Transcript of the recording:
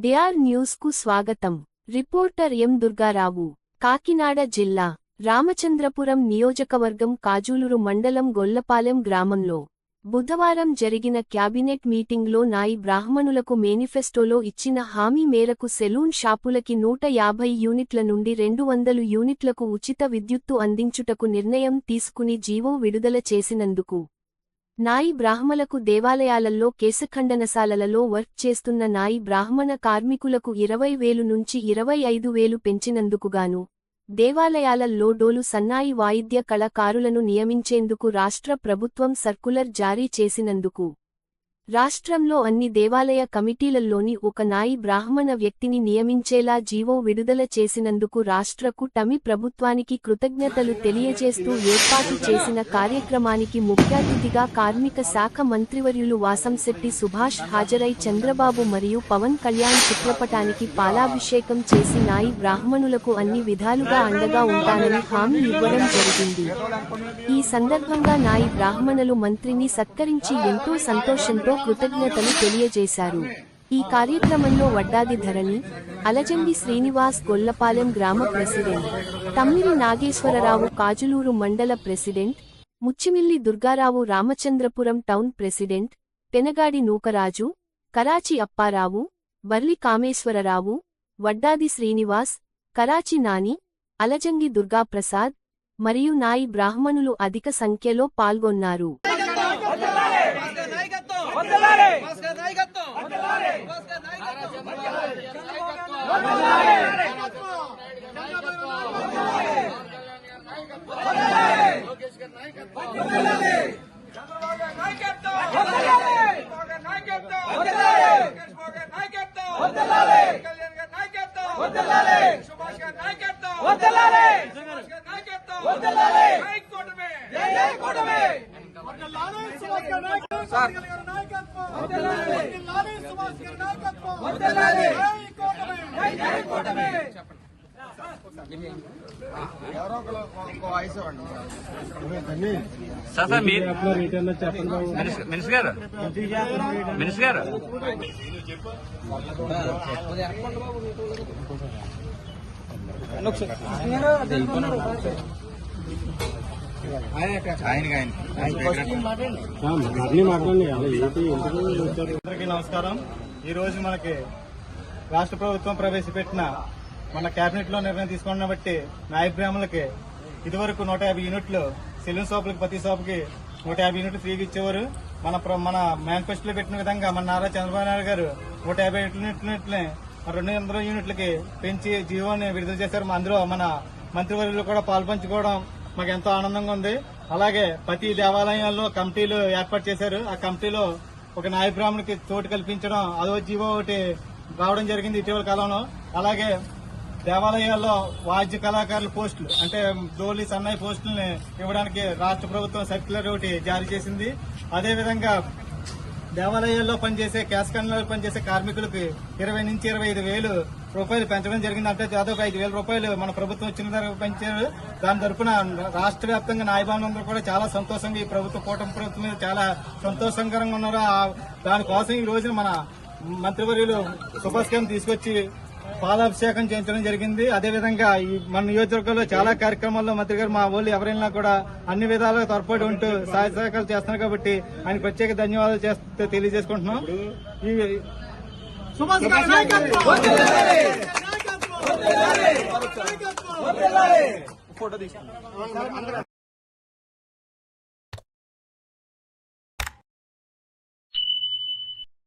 DR news కు స్వాగతం. Reporter ఎం దుర్గారావు. కాకినాడ జిల్లా రామచంద్రపురం నియోజకవర్గం కాజూలూరు మండలం గొల్లపాలెం గ్రామంలో బుధవారం జరిగిన క్యాబినెట్ మీటింగ్లో నాయి బ్రాహ్మణులకు మేనిఫెస్టోలో ఇచ్చిన హామీ మేరకు సెలూన్ షాపులకి 150 యూనిట్ల నుండి 200 యూనిట్లకు ఉచిత విద్యుత్తు అందించుటకు నిర్ణయం తీసుకుని జీవో విడుదల చేసినందుకు నాయి బ్రాహ్మలకు దేవాలయాలలో కేశఖండనశాలలలో వర్క్ చేస్తున్న నాయి బ్రాహ్మణ కార్మికులకు 20,000 నుంచి 25,000 పెంచినందుకుగాను దేవాలయాలలో డోలు సన్నాయి వాయిద్య కళాకారులను నియమించేందుకు రాష్ట్ర ప్రభుత్వం సర్కులర్ జారీ చేసినందుకు రాష్ట్రంలో అన్ని దేవాలయ కమిటీలలోని ఒక నాయి బ్రాహ్మణ వ్యక్తిని నియమించేలా జీవో విడుదల చేసినందుకు రాష్ట్ర కూటమి ప్రభుత్వానికి కృతజ్ఞతలు తెలియజేస్తూ ఏర్పాటు చేసిన కార్యక్రమానికి ముఖ్యాతిథిగా కార్మిక శాఖ మంత్రివర్యులు వాసంశెట్టి సుభాష్ హాజరై చంద్రబాబు మరియు పవన్ కళ్యాణ్ చిత్రపటానికి పాలాభిషేకం చేసి నాయి బ్రాహ్మణులకు అన్ని విధాలుగా అండగా ఉంటానని హామీ ఇవ్వడం జరిగింది. ఈ సందర్భంగా నాయి బ్రాహ్మణులు మంత్రిని సత్కరించి ఎంతో సంతోషంతో కృతజ్ఞతలు తెలియజేశారు. ఈ కార్యక్రమంలో వడ్డాది ధరణి, అలజంగి శ్రీనివాస్ గొల్లపాలెం గ్రామ ప్రెసిడెంట్, తమ్మిరి నాగేశ్వరరావు కాజులూరు మండల president, Muchimilli Durgarao Ramachandrapuram town president, Penagadi Nookaraju, Karachi Apparao, Barli Kameswararao, Vaddadi Srinivas, Karachi Nani, Alajangi Durgaprasad మరియు నాయి బ్రాహ్మణులు అధిక సంఖ్యలో పాల్గొన్నారు. నమస్కారం. ఈ రోజు మనకి రాష్ట్ర ప్రభుత్వం ప్రవేశపెట్టిన మన కేబినెట్ లో నిర్ణయం తీసుకున్న బట్టి నాయి బ్రాహ్మణులకి ఇదివరకు 150 యూనిట్లు, సెలూన్ షాపులకి ప్రతి షాపుకి 150 యూనిట్లు ఫ్రీగా ఇచ్చేవారు. మన మేనిఫెస్టోలో పెట్టిన విధంగా మన నారా చంద్రబాబు నాయుడు గారు 150 యూనిట్లని 200 యూనిట్లకి పెంచి జీవోని విడుదల చేశారు. అందులో మన మంత్రివర్యులు కూడా పాల్పంచుకోవడం మాకు ఎంతో ఆనందంగా ఉంది. అలాగే ప్రతి దేవాలయాల్లో కమిటీలు ఏర్పాటు చేశారు. ఆ కమిటీలో ఒక నాయి బ్రాహ్మణుడికి చోటు కల్పించడం, అదో జీవో ఒకటి రావడం జరిగింది ఇటీవల కాలంలో. అలాగే దేవాలయాల్లో వాద్య కళాకారుల పోస్టులు అంటే డోలి సన్నాయి పోస్టులని ఇవ్వడానికి రాష్ట్ర ప్రభుత్వం సర్క్యులర్ ఒకటి జారీ చేసింది. అదేవిధంగా దేవాలయాల్లో పనిచేసే కేశఖండనలో పనిచేసే కార్మికులకు 20 నుంచి 25,000 రూపాయలు పెంచడం జరిగింది. అంటే దాదాపు 5,000 రూపాయలు మన ప్రభుత్వం ఇచ్చిన ధరకు పెంచారు. దాని తరఫున రాష్ట్ర వ్యాప్తంగా నాయబానులందరూ కూడా చాలా సంతోషంగా ఈ కూటమి ప్రభుత్వం మీద చాలా సంతోషకరంగా ఉన్నారు. దానికోసం ఈ రోజున మన మంత్రివర్యులు సుభాష్ గారిని తీసుకొచ్చి పాలాభిషేకం చేయించడం జరిగింది. అదేవిధంగా ఈ మన నియోజకవర్గంలో చాలా కార్యక్రమాల్లో మంత్రి గారు మా వాళ్ళు ఎవరైనా కూడా అన్ని విధాలుగా తోడ్పాటు ఉంటూ సహాయ సహకారాలు చేస్తున్నారు కాబట్టి ఆయన ప్రత్యేక ధన్యవాదాలు తెలియజేసుకుంటున్నాం. ఈ